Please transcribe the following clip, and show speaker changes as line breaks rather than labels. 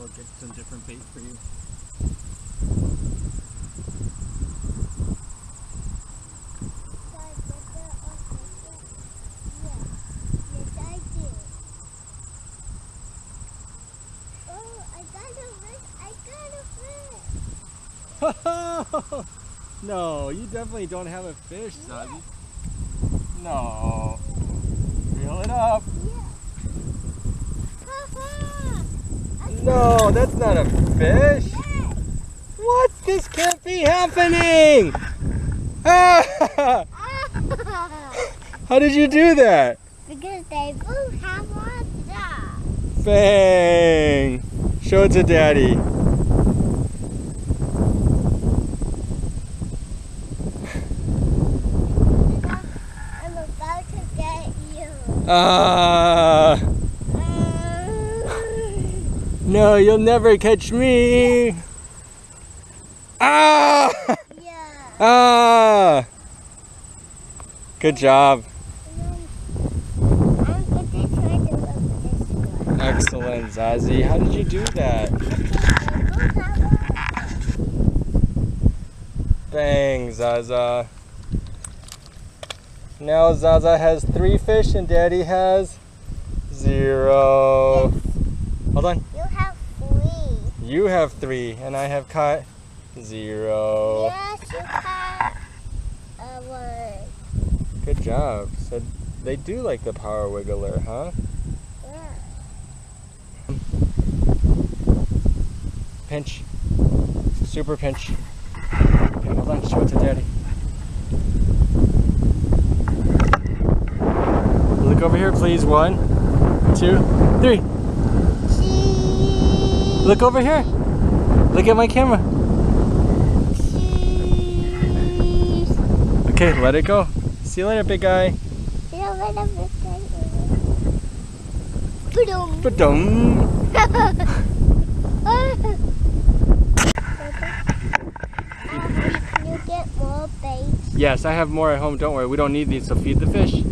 I'll get some different bait for you. No, you definitely don't have a fish, Zachy. No. Reel it up. No, that's not a fish. What? This can't be happening. Ah! How did you do that?
Because they both have one job.
Bang! Show it to Daddy.
I'm about to get you.
No, you'll never catch me. Ah!
Yeah.
Ah! Good job.
I'm going to try to look this one.
Excellent, Zachy. How did you do that? Bang, Zaza. Now Zaza has 3 fish and Daddy has 0.
Yes.
Hold on.
You have 3.
You have 3 and I have caught 0.
Yes, you have 1.
Good job. So they do like the power wiggler, huh?
Yeah.
Pinch. Super pinch. Okay, hold on. Show it to Daddy. Look over here, please. 1, 2, 3.
Cheese.
Look over here. Look at my camera.
Cheese.
Okay, let it go. See you later, big guy.
See you later, big guy. Ba-dum.
Ba-dum.
Can you get more bait?
Yes, I have more at home. Don't worry. We don't need these, so feed the fish.